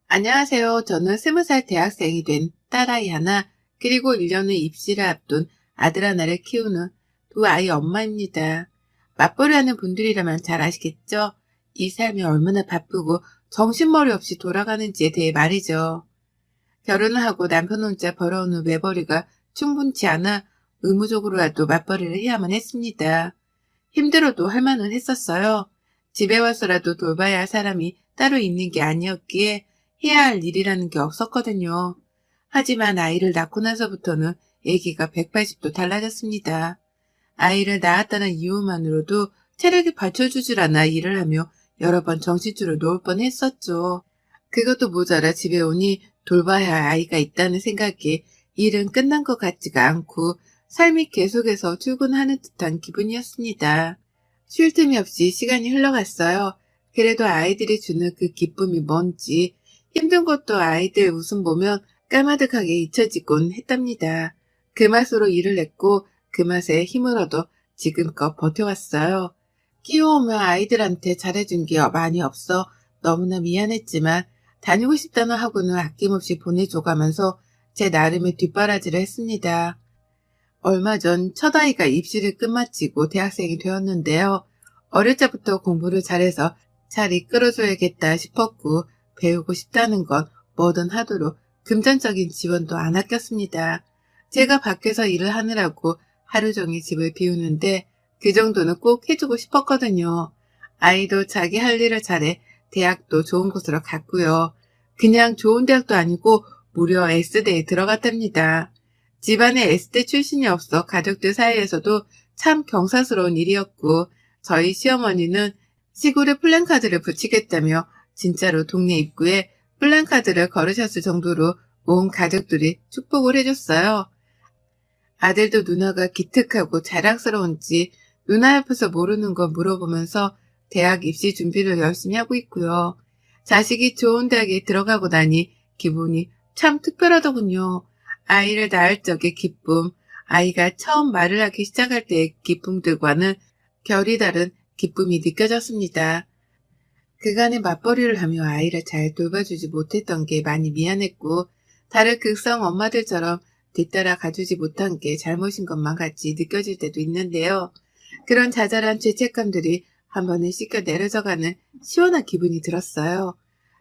안녕하세요. 저는 20살 대학생이 된 딸아이 하나, 그리고 1년 후 입시를 앞둔 아들 하나를 키우는 두 아이 엄마입니다. 맞벌이 하는 분들이라면 잘 아시겠죠? 이 삶이 얼마나 바쁘고 정신머리 없이 돌아가는지에 대해 말이죠. 결혼을 하고 남편 혼자 벌어오는 외벌이가 충분치 않아 의무적으로라도 맞벌이를 해야만 했습니다. 힘들어도 할 만은 했었어요. 집에 와서라도 돌봐야 할 사람이 따로 있는 게 아니었기에 해야 할 일이라는 게 없었거든요. 하지만 아이를 낳고 나서부터는 얘기가 180도 달라졌습니다. 아이를 낳았다는 이유만으로도 체력이 받쳐주질 않아 일을 하며 여러 번 정신줄을 놓을 뻔했었죠. 그것도 모자라 집에 오니 돌봐야 할 아이가 있다는 생각에 일은 끝난 것 같지가 않고 삶이 계속해서 출근하는 듯한 기분이었습니다. 쉴 틈이 없이 시간이 흘러갔어요. 그래도 아이들이 주는 그 기쁨이 뭔지 힘든 것도 아이들 웃음 보면 까마득하게 잊혀지곤 했답니다. 그 맛으로 일을 했고 그 맛에 힘을 얻어 지금껏 버텨왔어요. 키워오며 아이들한테 잘해준 게 많이 없어 너무나 미안했지만 다니고 싶다는 학원을 아낌없이 보내줘가면서 제 나름의 뒷바라지를 했습니다. 얼마 전 첫아이가 입시를 끝마치고 대학생이 되었는데요. 어릴 적부터 공부를 잘해서 잘 이끌어줘야겠다 싶었고 배우고 싶다는 건 뭐든 하도록 금전적인 지원도 안 아꼈습니다. 제가 밖에서 일을 하느라고 하루 종일 집을 비우는데 그 정도는 꼭 해주고 싶었거든요. 아이도 자기 할 일을 잘해 대학도 좋은 곳으로 갔고요. 그냥 좋은 대학도 아니고 무려 S대에 들어갔답니다. 집안에 S대 출신이 없어 가족들 사이에서도 참 경사스러운 일이었고 저희 시어머니는 시골에 플랜카드를 붙이겠다며 진짜로 동네 입구에 플랜카드를 걸으셨을 정도로 온 가족들이 축복을 해줬어요. 아들도 누나가 기특하고 자랑스러운지 누나 옆에서 모르는 거 물어보면서 대학 입시 준비를 열심히 하고 있고요. 자식이 좋은 대학에 들어가고 나니 기분이 참 특별하더군요. 아이를 낳을 적의 기쁨, 아이가 처음 말을 하기 시작할 때의 기쁨들과는 결이 다른 기쁨이 느껴졌습니다. 그간의 맞벌이를 하며 아이를 잘 돌봐주지 못했던 게 많이 미안했고 다른 극성 엄마들처럼 뒤따라 가주지 못한 게 잘못인 것만 같이 느껴질 때도 있는데요. 그런 자잘한 죄책감들이 한 번에 씻겨 내려져가는 시원한 기분이 들었어요.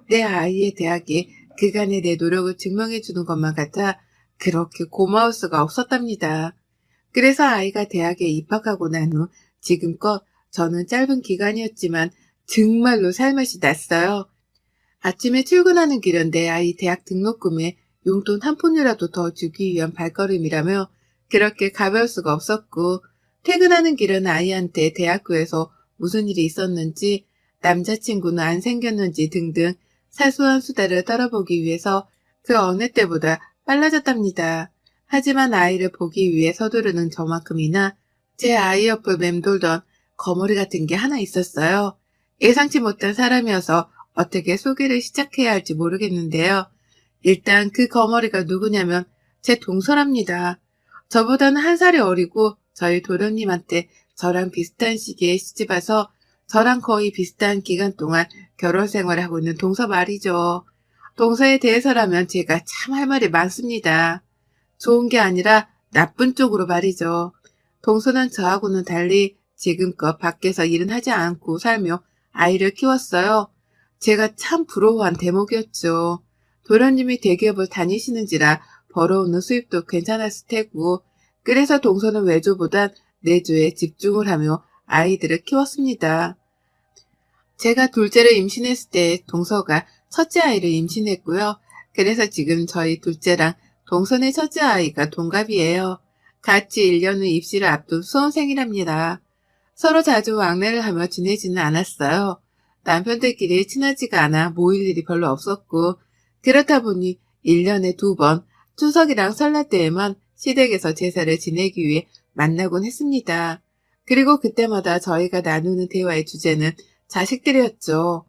내 아이의 대학에 그간의 내 노력을 증명해주는 것만 같아 그렇게 고마울 수가 없었답니다. 그래서 아이가 대학에 입학하고 난 후 지금껏 저는 짧은 기간이었지만 정말로 살맛이 났어요. 아침에 출근하는 길은 내 아이 대학 등록금에 용돈 한 푼이라도 더 주기 위한 발걸음이라며 그렇게 가벼울 수가 없었고 퇴근하는 길은 아이한테 대학교에서 무슨 일이 있었는지 남자친구는 안 생겼는지 등등 사소한 수다를 떨어보기 위해서 그 어느 때보다 빨라졌답니다. 하지만 아이를 보기 위해 서두르는 저만큼이나 제 아이 옆을 맴돌던 거머리 같은 게 하나 있었어요. 예상치 못한 사람이어서 어떻게 소개를 시작해야 할지 모르겠는데요. 일단 그 거머리가 누구냐면 제 동서랍니다. 저보다는 한 살이 어리고 저희 도련님한테 저랑 비슷한 시기에 시집와서 저랑 거의 비슷한 기간 동안 결혼 생활을 하고 있는 동서 말이죠. 동서에 대해서라면 제가 참 할 말이 많습니다. 좋은 게 아니라 나쁜 쪽으로 말이죠. 동서는 저하고는 달리 지금껏 밖에서 일은 하지 않고 살며 아이를 키웠어요. 제가 참 부러워한 대목이었죠. 도련님이 대기업을 다니시는지라 벌어오는 수입도 괜찮았을 테고 그래서 동서는 외조보단 내조에 집중을 하며 아이들을 키웠습니다. 제가 둘째를 임신했을 때 동서가 첫째 아이를 임신했고요. 그래서 지금 저희 둘째랑 동선의 첫째 아이가 동갑이에요. 같이 1년 후 입시를 앞둔 수험생이랍니다. 서로 자주 왕래를 하며 지내지는 않았어요. 남편들끼리 친하지가 않아 모일 일이 별로 없었고 그렇다 보니 1년에 2번 추석이랑 설날 때에만 시댁에서 제사를 지내기 위해 만나곤 했습니다. 그리고 그때마다 저희가 나누는 대화의 주제는 자식들이었죠.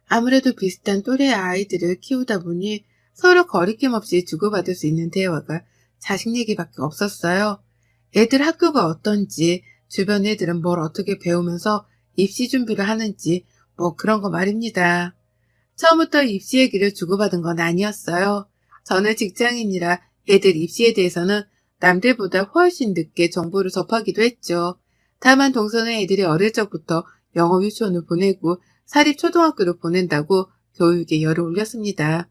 아무래도 비슷한 또래의 아이들을 키우다 보니 서로 거리낌 없이 주고받을 수 있는 대화가 자식 얘기밖에 없었어요. 애들 학교가 어떤지, 주변 애들은 뭘 어떻게 배우면서 입시 준비를 하는지, 뭐 그런 거 말입니다. 처음부터 입시 얘기를 주고받은 건 아니었어요. 저는 직장인이라 애들 입시에 대해서는 남들보다 훨씬 늦게 정보를 접하기도 했죠. 다만 동서는 애들이 어릴 적부터 영어 유치원을 보내고 사립초등학교를 보낸다고 교육에 열을 올렸습니다.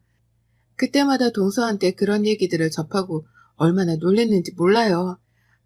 그때마다 동서한테 그런 얘기들을 접하고 얼마나 놀랬는지 몰라요.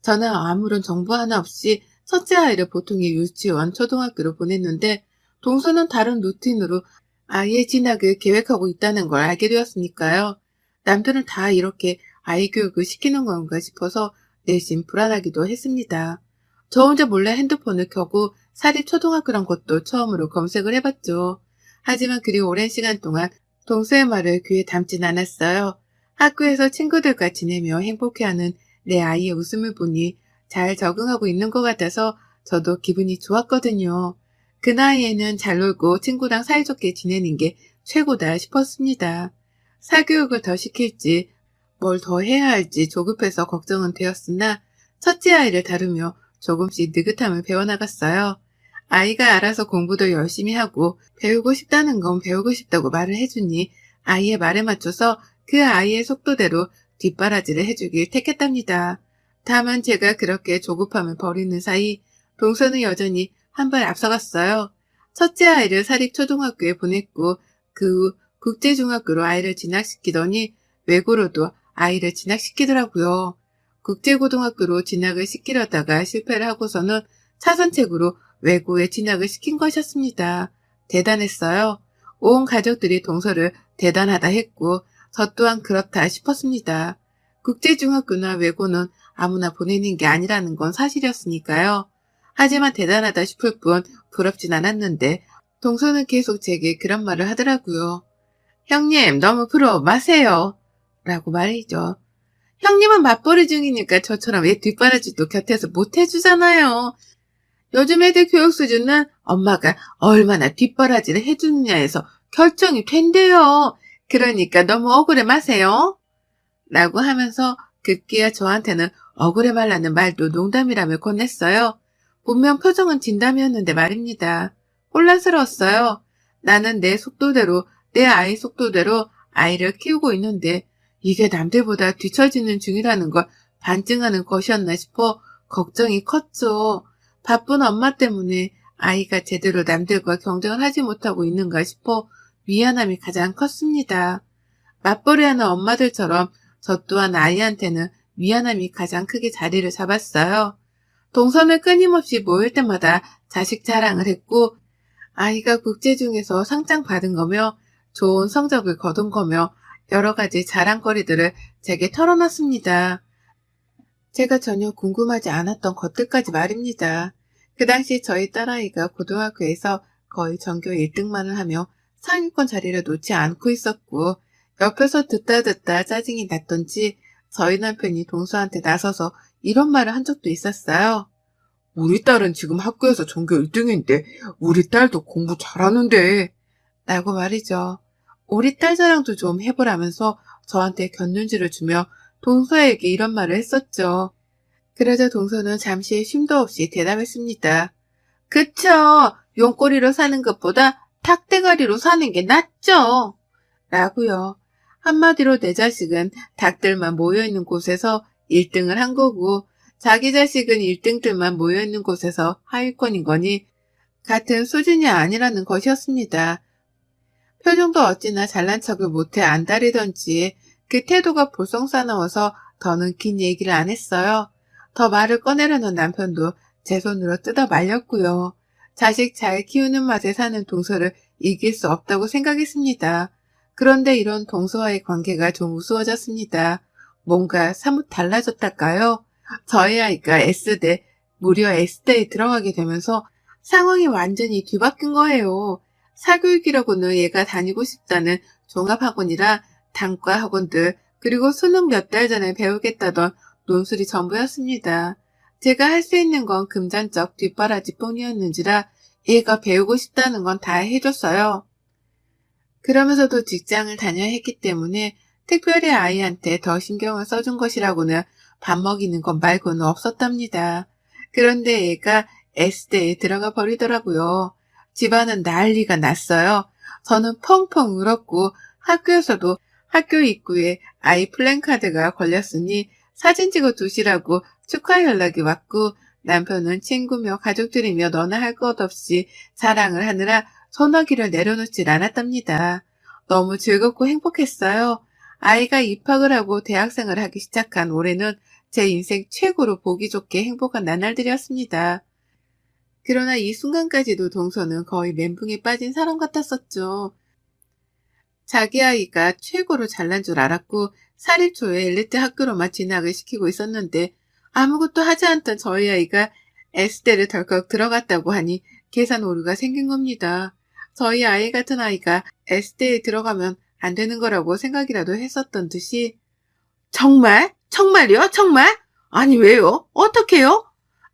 저는 아무런 정보 하나 없이 첫째 아이를 보통의 유치원, 초등학교로 보냈는데 동서는 다른 루틴으로 아이의 진학을 계획하고 있다는 걸 알게 되었으니까요. 남들은 다 이렇게 아이 교육을 시키는 건가 싶어서 내심 불안하기도 했습니다. 저 혼자 몰래 핸드폰을 켜고 사립초등학교란 것도 처음으로 검색을 해봤죠. 하지만 그리 오랜 시간 동안 동서의 말을 귀에 담진 않았어요. 학교에서 친구들과 지내며 행복해하는 내 아이의 웃음을 보니 잘 적응하고 있는 것 같아서 저도 기분이 좋았거든요. 그 나이에는 잘 놀고 친구랑 사이좋게 지내는 게 최고다 싶었습니다. 사교육을 더 시킬지 뭘 더 해야 할지 조급해서 걱정은 되었으나 첫째 아이를 다루며 조금씩 느긋함을 배워나갔어요. 아이가 알아서 공부도 열심히 하고 배우고 싶다는 건 배우고 싶다고 말을 해주니 아이의 말에 맞춰서 그 아이의 속도대로 뒷바라지를 해주길 택했답니다. 다만 제가 그렇게 조급함을 버리는 사이 동서는 여전히 한 발 앞서갔어요. 첫째 아이를 사립초등학교에 보냈고 그 후 국제중학교로 아이를 진학시키더니 외고로도 아이를 진학시키더라고요. 국제고등학교로 진학을 시키려다가 실패를 하고서는 차선책으로 외고에 진학을 시킨 것이었습니다. 대단했어요. 온 가족들이 동서를 대단하다 했고 저 또한 그렇다 싶었습니다. 국제중학교나 외고는 아무나 보내는 게 아니라는 건 사실이었으니까요. 하지만 대단하다 싶을 뿐 부럽진 않았는데 동서는 계속 제게 그런 말을 하더라고요. 형님 너무 부러워 마세요. 라고 말이죠. 형님은 맞벌이 중이니까 저처럼 애 뒷바라지도 곁에서 못 해주잖아요. 요즘 애들 교육 수준은 엄마가 얼마나 뒷바라지를 해주느냐에서 결정이 된대요. 그러니까 너무 억울해 마세요. 라고 하면서 급기야 저한테는 억울해 말라는 말도 농담이라며 건넸어요. 분명 표정은 진담이었는데 말입니다. 혼란스러웠어요. 나는 내 속도대로, 내 아이 속도대로 아이를 키우고 있는데 이게 남들보다 뒤처지는 중이라는 걸 반증하는 것이었나 싶어 걱정이 컸죠. 바쁜 엄마 때문에 아이가 제대로 남들과 경쟁을 하지 못하고 있는가 싶어 미안함이 가장 컸습니다. 맞벌이하는 엄마들처럼 저 또한 아이한테는 미안함이 가장 크게 자리를 잡았어요. 동선을 끊임없이 모일 때마다 자식 자랑을 했고 아이가 국제중에서 상장 받은 거며 좋은 성적을 거둔 거며 여러 가지 자랑거리들을 제게 털어놨습니다. 제가 전혀 궁금하지 않았던 것들까지 말입니다. 그 당시 저희 딸아이가 고등학교에서 거의 전교 1등만을 하며 상위권 자리를 놓지 않고 있었고 옆에서 듣다 짜증이 났던지 저희 남편이 동서한테 나서서 이런 말을 한 적도 있었어요. 우리 딸은 지금 학교에서 전교 1등인데 우리 딸도 공부 잘하는데 라고 말이죠. 우리 딸 자랑도 좀 해보라면서 저한테 곁눈질을 주며 동서에게 이런 말을 했었죠. 그러자 동서는 잠시 쉼도 없이 대답했습니다. 그쵸. 용꼬리로 사는 것보다 닭대가리로 사는 게 낫죠. 라고요. 한마디로 내 자식은 닭들만 모여있는 곳에서 1등을 한 거고 자기 자식은 1등들만 모여있는 곳에서 하위권인 거니 같은 수준이 아니라는 것이었습니다. 표정도 어찌나 잘난 척을 못해 안달이던지 그 태도가 볼썽사나워서 더는 긴 얘기를 안 했어요. 더 말을 꺼내려는 남편도 제 손으로 뜯어 말렸고요. 자식 잘 키우는 맛에 사는 동서를 이길 수 없다고 생각했습니다. 그런데 이런 동서와의 관계가 좀 우스워졌습니다. 뭔가 사뭇 달라졌달까요? 저희 아이가 S대, 무려 S대에 들어가게 되면서 상황이 완전히 뒤바뀐 거예요. 사교육이라고는 얘가 다니고 싶다는 종합학원이라 단과 학원들 그리고 수능 몇 달 전에 배우겠다던 논술이 전부였습니다. 제가 할 수 있는 건 금전적 뒷바라지 뿐이었는지라 얘가 배우고 싶다는 건 다 해줬어요. 그러면서도 직장을 다녀야 했기 때문에 특별히 아이한테 더 신경을 써준 것이라고는 밥 먹이는 것 말고는 없었답니다. 그런데 얘가 S대에 들어가 버리더라고요. 집안은 난리가 났어요. 저는 펑펑 울었고 학교에서도 학교 입구에 아이 플랜카드가 걸렸으니 사진 찍어 두시라고 축하 연락이 왔고 남편은 친구며 가족들이며 너나 할 것 없이 자랑을 하느라 소나기를 내려놓질 않았답니다. 너무 즐겁고 행복했어요. 아이가 입학을 하고 대학생을 하기 시작한 올해는 제 인생 최고로 보기 좋게 행복한 나날들이었습니다. 그러나 이 순간까지도 동서는 거의 멘붕에 빠진 사람 같았었죠. 자기 아이가 최고로 잘난 줄 알았고 사립초에 엘리트 학교로만 진학을 시키고 있었는데 아무것도 하지 않던 저희 아이가 S대를 덜컥 들어갔다고 하니 계산 오류가 생긴 겁니다. 저희 아이 같은 아이가 S대에 들어가면 안 되는 거라고 생각이라도 했었던 듯이 정말? 정말요? 정말? 아니 왜요? 어떡해요?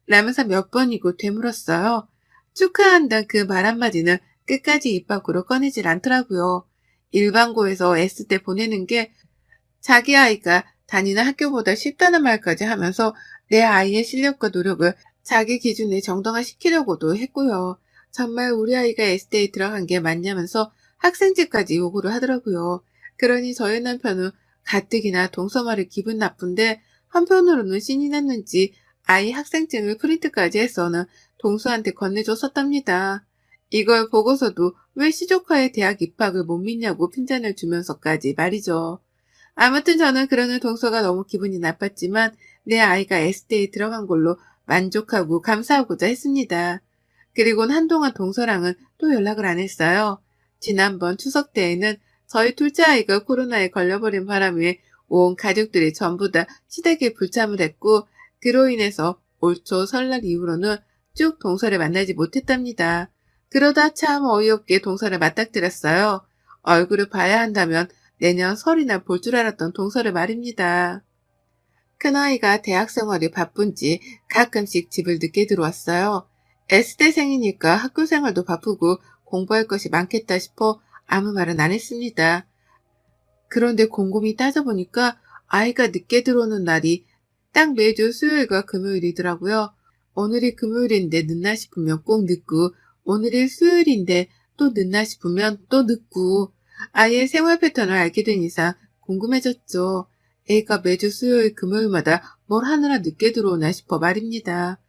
라면서 몇 번이고 되물었어요. 축하한다 그 말 한마디는 끝까지 입 밖으로 꺼내질 않더라고요. 일반고에서 S대 보내는 게 자기 아이가 다니는 학교보다 쉽다는 말까지 하면서 내 아이의 실력과 노력을 자기 기준에 정당화시키려고도 했고요. 정말 우리 아이가 S대에 들어간 게 맞냐면서 학생증까지 요구를 하더라고요. 그러니 저희 남편은 가뜩이나 동서 말이 기분 나쁜데 한편으로는 신이 났는지 아이 학생증을 프린트까지 해서는 동서한테 건네줬었답니다. 이걸 보고서도 왜 시조카의 대학 입학을 못 믿냐고 핀잔을 주면서까지 말이죠. 아무튼 저는 그러는 동서가 너무 기분이 나빴지만 내 아이가 S대에 들어간 걸로 만족하고 감사하고자 했습니다. 그리고는 한동안 동서랑은 또 연락을 안 했어요. 지난번 추석 때에는 저희 둘째 아이가 코로나에 걸려버린 바람에 온 가족들이 전부 다 시댁에 불참을 했고 그로 인해서 올 초 설날 이후로는 쭉 동서를 만나지 못했답니다. 그러다 참 어이없게 동서를 맞닥뜨렸어요. 얼굴을 봐야 한다면 내년 설이나 볼 줄 알았던 동서를 말입니다. 큰아이가 대학 생활이 바쁜지 가끔씩 집을 늦게 들어왔어요. S대생이니까 학교 생활도 바쁘고 공부할 것이 많겠다 싶어 아무 말은 안 했습니다. 그런데 곰곰이 따져보니까 아이가 늦게 들어오는 날이 딱 매주 수요일과 금요일이더라고요. 오늘이 금요일인데 늦나 싶으면 꼭 늦고 오늘이 수요일인데 또 늦나 싶으면 또 늦고 아이의 생활 패턴을 알게 된 이상 궁금해졌죠. 애가 매주 수요일 금요일마다 뭘 하느라 늦게 들어오나 싶어 말입니다.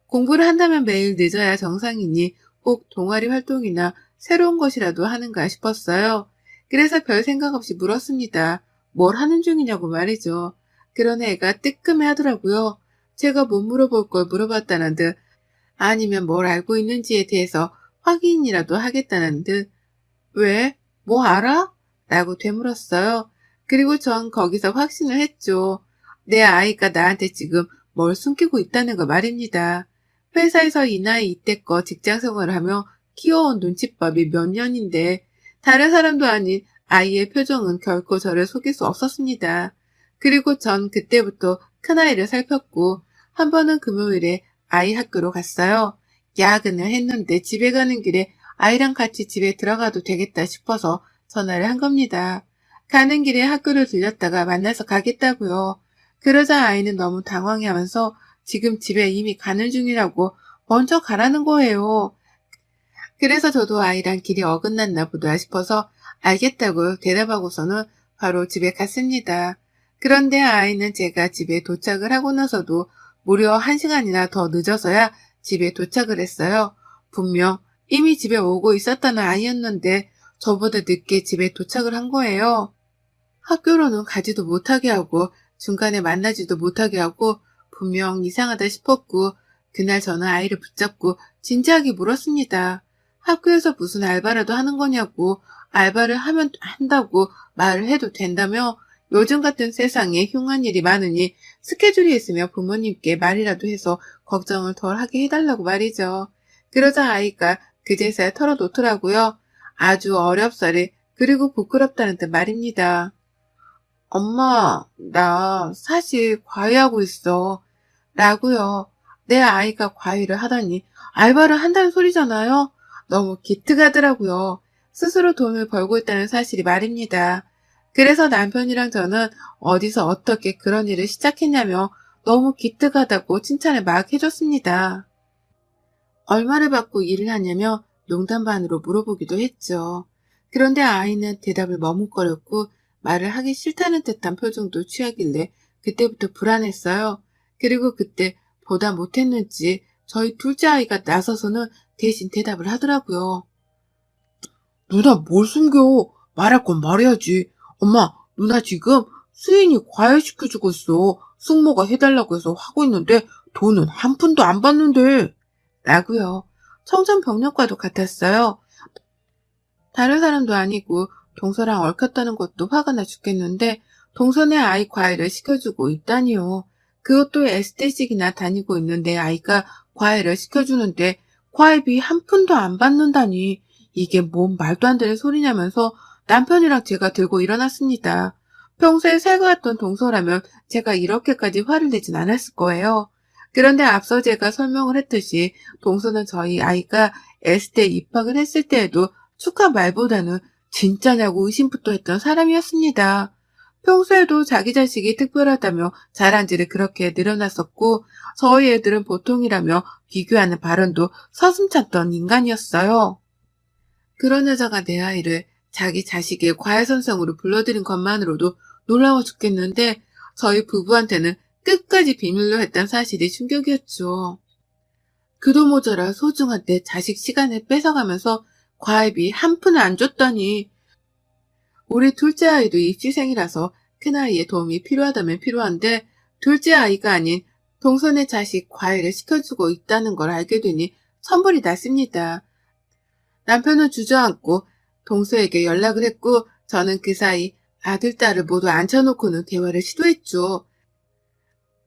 공부를 한다면 매일 늦어야 정상이니 꼭 동아리 활동이나 새로운 것이라도 하는가 싶었어요. 그래서 별 생각 없이 물었습니다. 뭘 하는 중이냐고 말이죠. 그런 애가 뜨끔해 하더라고요. 제가 못 물어볼 걸 물어봤다는 듯 아니면 뭘 알고 있는지에 대해서 확인이라도 하겠다는 듯 왜? 뭐 알아? 라고 되물었어요. 그리고 전 거기서 확신을 했죠. 내 아이가 나한테 지금 뭘 숨기고 있다는 거 말입니다. 회사에서 이 나이 이때껏 직장생활을 하며 키워온 눈칫밥이 몇 년인데 다른 사람도 아닌 아이의 표정은 결코 저를 속일 수 없었습니다. 그리고 전 그때부터 큰아이를 살폈고 한 번은 금요일에 아이 학교로 갔어요. 야근을 했는데 집에 가는 길에 아이랑 같이 집에 들어가도 되겠다 싶어서 전화를 한 겁니다. 가는 길에 학교를 들렸다가 만나서 가겠다고요. 그러자 아이는 너무 당황해하면서 지금 집에 이미 가는 중이라고 먼저 가라는 거예요. 그래서 저도 아이랑 길이 어긋났나 보다 싶어서 알겠다고 대답하고서는 바로 집에 갔습니다. 그런데 아이는 제가 집에 도착을 하고 나서도 무려 1시간이나 더 늦어서야 집에 도착을 했어요. 분명 이미 집에 오고 있었다는 아이였는데 저보다 늦게 집에 도착을 한 거예요. 학교로는 가지도 못하게 하고 중간에 만나지도 못하게 하고 분명 이상하다 싶었고 그날 저는 아이를 붙잡고 진지하게 물었습니다. 학교에서 무슨 알바라도 하는 거냐고 알바를 하면 한다고 말을 해도 된다며 요즘 같은 세상에 흉한 일이 많으니 스케줄이 있으면 부모님께 말이라도 해서 걱정을 덜 하게 해달라고 말이죠. 그러자 아이가 그제서야 털어놓더라고요. 아주 어렵사리 그리고 부끄럽다는 듯 말입니다. 엄마, 나 사실 과외하고 있어. 라고요. 내 아이가 과외를 하다니 알바를 한다는 소리잖아요. 너무 기특하더라고요. 스스로 돈을 벌고 있다는 사실이 말입니다. 그래서 남편이랑 저는 어디서 어떻게 그런 일을 시작했냐며 너무 기특하다고 칭찬을 막 해줬습니다. 얼마를 받고 일을 하냐며 농담 반으로 물어보기도 했죠. 그런데 아이는 대답을 머뭇거렸고 말을 하기 싫다는 듯한 표정도 취하길래 그때부터 불안했어요. 그리고 그때 보다 못했는지 저희 둘째 아이가 나서서는 대신 대답을 하더라고요. 누나 뭘 숨겨? 말할 건 말해야지. 엄마, 누나 지금 수인이 과외 시켜주고 있어. 숙모가 해달라고 해서 하고 있는데 돈은 한 푼도 안 받는데. 라고요. 청천벽력과도 같았어요. 다른 사람도 아니고 동서랑 얽혔다는 것도 화가 나 죽겠는데 동서네 아이 과외를 시켜주고 있다니요. 그것도 에스테식이나 다니고 있는 내 아이가 과외를 시켜주는데 과외비 한 푼도 안 받는다니 이게 뭔 말도 안 되는 소리냐면서 남편이랑 제가 들고 일어났습니다. 평소에 살가웠던 동서라면 제가 이렇게까지 화를 내진 않았을 거예요. 그런데 앞서 제가 설명을 했듯이 동서는 저희 아이가 에스테 입학을 했을 때에도 축하 말보다는 진짜냐고 의심부터 했던 사람이었습니다. 평소에도 자기 자식이 특별하다며 자랑질을 그렇게 늘어났었고 저희 애들은 보통이라며 비교하는 발언도 서슴찮던 인간이었어요. 그런 여자가 내 아이를 자기 자식의 과외선생으로 불러들인 것만으로도 놀라워 죽겠는데 저희 부부한테는 끝까지 비밀로 했던 사실이 충격이었죠. 그도 모자라 소중한 내 자식 시간을 뺏어가면서 과외비 한 푼을 안 줬다니. 우리 둘째 아이도 입시생이라서 큰아이의 도움이 필요하다면 필요한데 둘째 아이가 아닌 동선의 자식 과외를 시켜주고 있다는 걸 알게 되니 천불이 났습니다. 남편은 주저앉고 동서에게 연락을 했고 저는 그 사이 아들, 딸을 모두 앉혀놓고는 대화를 시도했죠.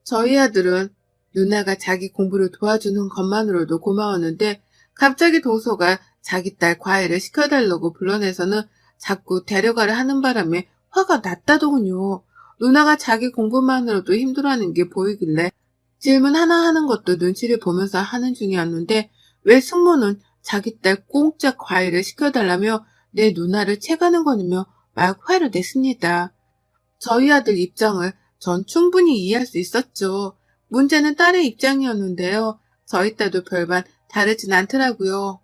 저희 아들은 누나가 자기 공부를 도와주는 것만으로도 고마웠는데 갑자기 동서가 자기 딸 과외를 시켜달라고 불러내서는 자꾸 데려가려 하는 바람에 화가 났다더군요. 누나가 자기 공부만으로도 힘들어하는 게 보이길래 질문 하나 하는 것도 눈치를 보면서 하는 중이었는데 왜 숙모는 자기 딸 공짜 과외를 시켜달라며 내 누나를 채가는 거냐며 막 화를 냈습니다. 저희 아들 입장을 전 충분히 이해할 수 있었죠. 문제는 딸의 입장이었는데요. 저희 딸도 별반 다르진 않더라고요.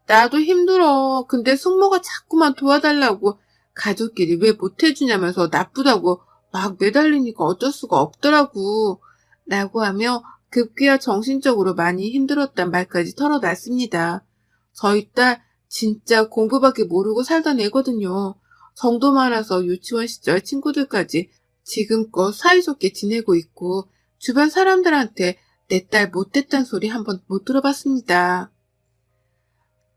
나도 힘들어. 근데 숙모가 자꾸만 도와달라고 가족끼리 왜 못해주냐면서 나쁘다고 막 매달리니까 어쩔 수가 없더라고. 라고 하며 급기야 정신적으로 많이 힘들었단 말까지 털어놨습니다. 저희 딸 진짜 공부밖에 모르고 살던 애거든요. 정도 많아서 유치원 시절 친구들까지 지금껏 사이좋게 지내고 있고 주변 사람들한테 내 딸 못됐단 소리 한번 못 들어봤습니다.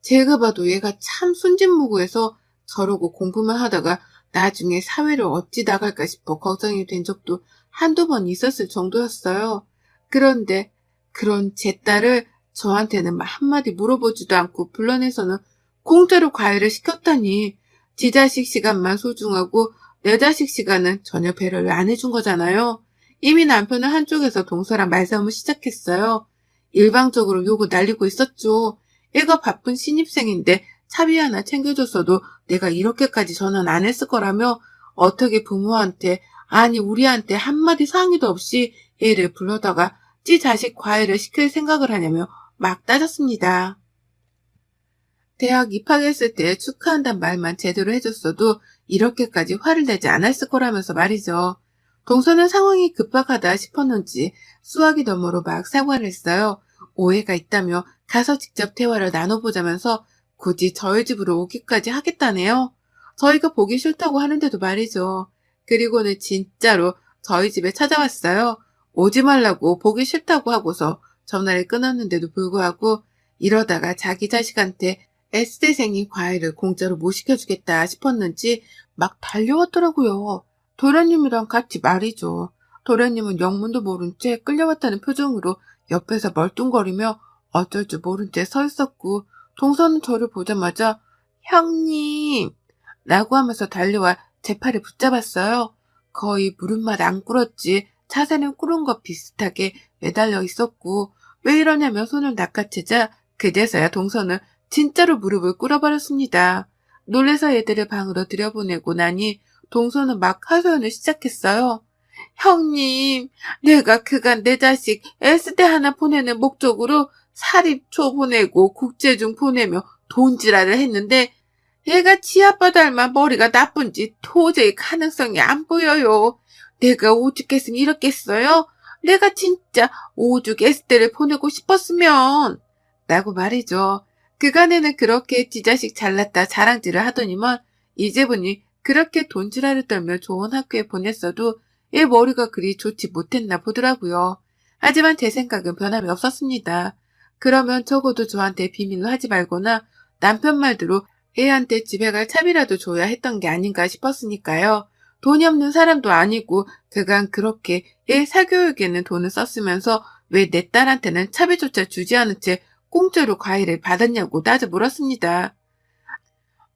제가 봐도 얘가 참 순진무구해서 저러고 공부만 하다가 나중에 사회를 어찌 나갈까 싶어 걱정이 된 적도 한두 번 있었을 정도였어요. 그런데 그런 제 딸을 저한테는 한마디 물어보지도 않고 불러내서는 공짜로 과외를 시켰다니 지 자식 시간만 소중하고 내 자식 시간은 전혀 배려를 안 해준 거잖아요. 이미 남편은 한쪽에서 동서랑 말싸움을 시작했어요. 일방적으로 욕을 날리고 있었죠. 애가 바쁜 신입생인데 차비 하나 챙겨줬어도 내가 이렇게까지 전화는 안 했을 거라며 어떻게 부모한테 아니 우리한테 한마디 상의도 없이 애를 불러다가 지 자식 과외를 시킬 생각을 하냐며 막 따졌습니다. 대학 입학했을 때 축하한단 말만 제대로 해줬어도 이렇게까지 화를 내지 않았을 거라면서 말이죠. 동서는 상황이 급박하다 싶었는지 수화기 너머로 막 사과를 했어요. 오해가 있다며 가서 직접 대화를 나눠보자면서 굳이 저희 집으로 오기까지 하겠다네요. 저희가 보기 싫다고 하는데도 말이죠. 그리고는 진짜로 저희 집에 찾아왔어요. 오지 말라고 보기 싫다고 하고서 전화를 끊었는데도 불구하고 이러다가 자기 자식한테 S대생이 과외를 공짜로 못 시켜주겠다 싶었는지 막 달려왔더라고요. 도련님이랑 같이 말이죠. 도련님은 영문도 모른 채 끌려왔다는 표정으로 옆에서 멀뚱거리며 어쩔 줄 모른 채 서 있었고 동서는 저를 보자마자 형님 라고 하면서 달려와 제 팔을 붙잡았어요. 거의 물은맛 안 꿇었지 차세는 꿇은 것 비슷하게 매달려 있었고 왜 이러냐며 손을 낚아채자 그제서야 동서는 진짜로 무릎을 꿇어버렸습니다. 놀래서 애들을 방으로 들여보내고 나니 동서는 막 하소연을 시작했어요. 형님, 내가 그간 내 자식 S대 하나 보내는 목적으로 사립초 보내고 국제중 보내며 돈지랄을 했는데 얘가 지 아빠 닮아 머리가 나쁜지 도저히 가능성이 안 보여요. 내가 오죽했으면 이렇겠어요? 내가 진짜 오죽 에스테를 보내고 싶었으면. 라고 말이죠. 그간에는 그렇게 지 자식 잘났다 자랑질을 하더니만 이제 보니 그렇게 돈지랄을 떨며 좋은 학교에 보냈어도 얘 머리가 그리 좋지 못했나 보더라고요. 하지만 제 생각은 변함이 없었습니다. 그러면 적어도 저한테 비밀로 하지 말거나 남편 말대로 애한테 집에 갈 차비라도 줘야 했던 게 아닌가 싶었으니까요. 돈이 없는 사람도 아니고 그간 그렇게 애 사교육에는 돈을 썼으면서 왜 내 딸한테는 차비조차 주지 않은 채 공짜로 과일을 받았냐고 따져 물었습니다.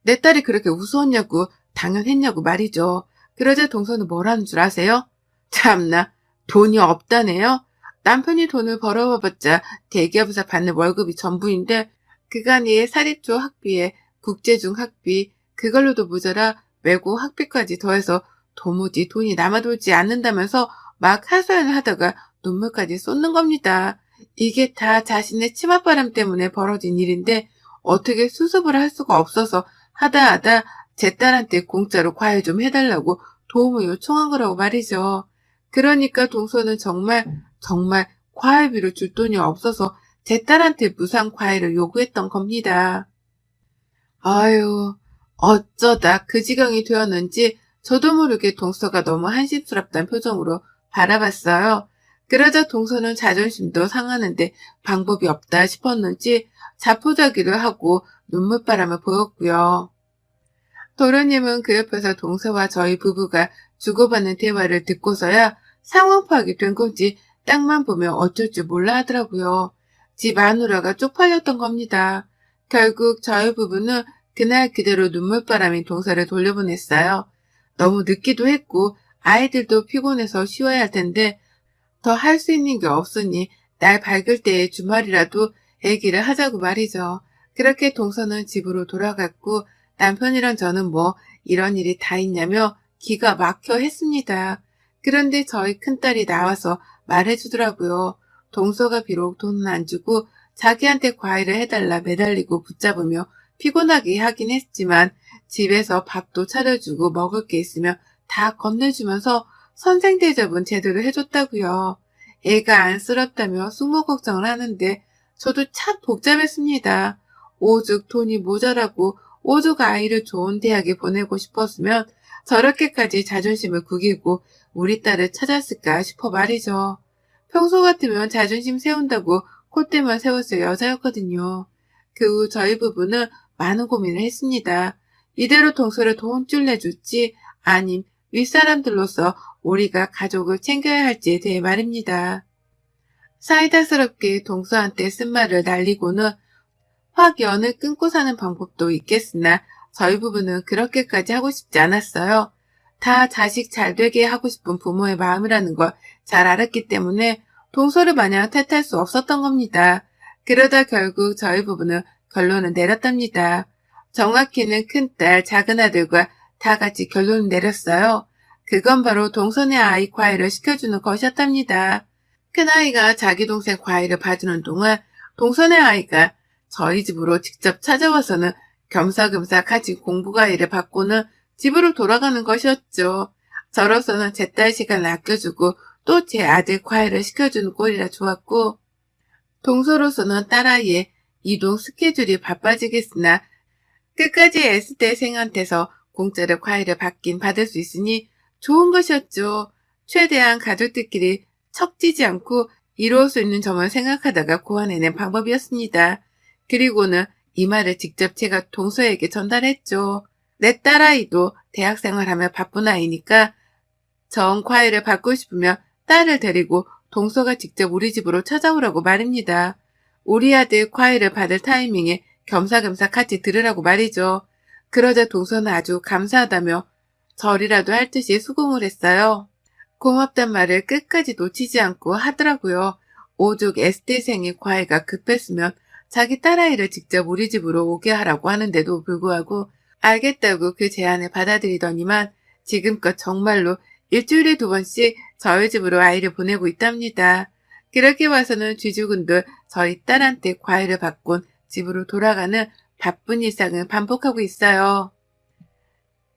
내 딸이 그렇게 우스웠냐고 당연했냐고 말이죠. 그러자 동서는 뭐라는 줄 아세요? 참나, 돈이 없다네요. 남편이 돈을 벌어와봤자 대기업에서 받는 월급이 전부인데 그간의 사립초 학비에 국제중 학비 그걸로도 모자라 외고 학비까지 더해서 도무지 돈이 남아돌지 않는다면서 막 하소연을 하다가 눈물까지 쏟는 겁니다. 이게 다 자신의 치맛바람 때문에 벌어진 일인데 어떻게 수습을 할 수가 없어서 하다 제 딸한테 공짜로 과일 좀 해달라고 도움을 요청한 거라고 말이죠. 그러니까 동서는 정말 과일비를 줄 돈이 없어서 제 딸한테 무상 과일을 요구했던 겁니다. 아유, 어쩌다 그 지경이 되었는지 저도 모르게 동서가 너무 한심스럽다는 표정으로 바라봤어요. 그러자 동서는 자존심도 상하는데 방법이 없다 싶었는지 자포자기를 하고 눈물바람을 보였고요. 도련님은 그 옆에서 동서와 저희 부부가 주고받는 대화를 듣고서야 상황 파악이 된 건지 땅만 보면 어쩔 줄 몰라 하더라고요. 집 마누라가 쪽팔렸던 겁니다. 결국 저희 부부는 그날 그대로 눈물바람인 동서를 돌려보냈어요. 너무 늦기도 했고 아이들도 피곤해서 쉬어야 할 텐데 더 할 수 있는 게 없으니 날 밝을 때의 주말이라도 얘기를 하자고 말이죠. 그렇게 동서는 집으로 돌아갔고 남편이랑 저는 뭐 이런 일이 다 있냐며 기가 막혀 했습니다. 그런데 저희 큰딸이 나와서 말해주더라고요. 동서가 비록 돈은 안 주고 자기한테 과일을 해달라 매달리고 붙잡으며 피곤하게 하긴 했지만 집에서 밥도 차려주고 먹을 게 있으면 다 건네주면서 선생 대접은 제대로 해줬다고요. 애가 안쓰럽다며 숙모 걱정을 하는데 저도 참 복잡했습니다. 오죽 돈이 모자라고 오죽 아이를 좋은 대학에 보내고 싶었으면 저렇게까지 자존심을 구기고 우리 딸을 찾았을까 싶어 말이죠. 평소 같으면 자존심 세운다고 콧대만 세웠을 여자였거든요. 그 후 저희 부부는 많은 고민을 했습니다. 이대로 동서를 돈줄 내줄지 아님 윗사람들로서 우리가 가족을 챙겨야 할지에 대해 말입니다. 사이다스럽게 동서한테 쓴말을 날리고는 확 연을 끊고 사는 방법도 있겠으나 저희 부부는 그렇게까지 하고 싶지 않았어요. 다 자식 잘 되게 하고 싶은 부모의 마음이라는 걸 잘 알았기 때문에 동서를 마냥 탓할 수 없었던 겁니다. 그러다 결국 저희 부부는 결론을 내렸답니다. 정확히는 큰딸, 작은아들과 다 같이 결론을 내렸어요. 그건 바로 동선의 아이 과일을 시켜주는 것이었답니다. 큰아이가 자기 동생 과일을 봐주는 동안 동선의 아이가 저희 집으로 직접 찾아와서는 겸사겸사 같이 공부 과일을 받고는 집으로 돌아가는 것이었죠. 저로서는 제 딸 시간을 아껴주고 또 제 아들 과일을 시켜주는 꼴이라 좋았고 동서로서는 딸아이의 이동 스케줄이 바빠지겠으나 끝까지 S대생한테서 공짜로 과일을 받긴 받을 수 있으니 좋은 것이었죠. 최대한 가족들끼리 척지지 않고 이루어 수 있는 점을 생각하다가 고안해낸 방법이었습니다. 그리고는 이 말을 직접 제가 동서에게 전달했죠. 내 딸아이도 대학생활하며 바쁜 아이니까 정 과일을 받고 싶으면 딸을 데리고 동서가 직접 우리 집으로 찾아오라고 말입니다. 우리 아들 과일을 받을 타이밍에 겸사겸사 같이 들으라고 말이죠. 그러자 동서는 아주 감사하다며 절이라도 할 듯이 수긍을 했어요. 고맙단 말을 끝까지 놓치지 않고 하더라고요. 오죽 S대생의 과외가 급했으면 자기 딸아이를 직접 우리 집으로 오게 하라고 하는데도 불구하고 알겠다고 그 제안을 받아들이더니만 지금껏 정말로 일주일에 2번씩 저희 집으로 아이를 보내고 있답니다. 그렇게 와서는 쥐죽은들 저희 딸한테 과외를 받곤 집으로 돌아가는 바쁜 일상을 반복하고 있어요.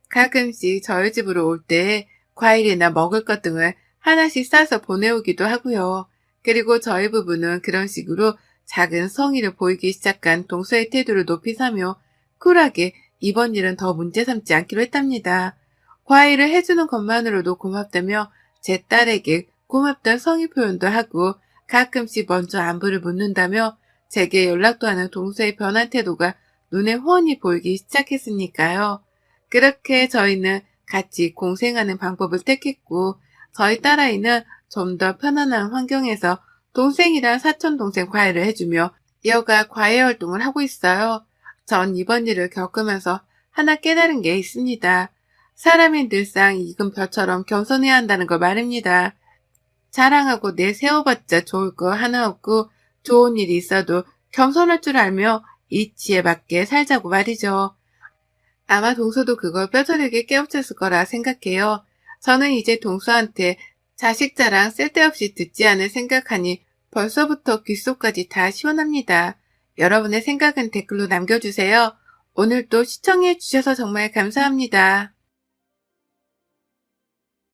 가끔씩 저희 집으로 올 때 과일이나 먹을 것 등을 하나씩 싸서 보내오기도 하고요. 그리고 저희 부부는 그런 식으로 작은 성의를 보이기 시작한 동서의 태도를 높이 사며 쿨하게 이번 일은 더 문제 삼지 않기로 했답니다. 과일을 해주는 것만으로도 고맙다며 제 딸에게 고맙다는 성의 표현도 하고 가끔씩 먼저 안부를 묻는다며 제게 연락도 하는 동서의 변한 태도가 눈에 훤히 보이기 시작했으니까요. 그렇게 저희는 같이 공생하는 방법을 택했고 저희 딸아이는 좀 더 편안한 환경에서 동생이랑 사촌동생 과외를 해주며 여가 과외 활동을 하고 있어요. 전 이번 일을 겪으면서 하나 깨달은 게 있습니다. 사람이 늘상 익은 벼처럼 겸손해야 한다는 걸 말입니다. 자랑하고 내세워봤자 좋을 거 하나 없고 좋은 일이 있어도 겸손할 줄 알며 이치에 맞게 살자고 말이죠. 아마 동서도 그걸 뼈저리게 깨우쳤을 거라 생각해요. 저는 이제 동서한테 자식 자랑 쓸데없이 듣지 않을 생각하니 벌써부터 귓속까지 다 시원합니다. 여러분의 생각은 댓글로 남겨주세요. 오늘도 시청해주셔서 정말 감사합니다.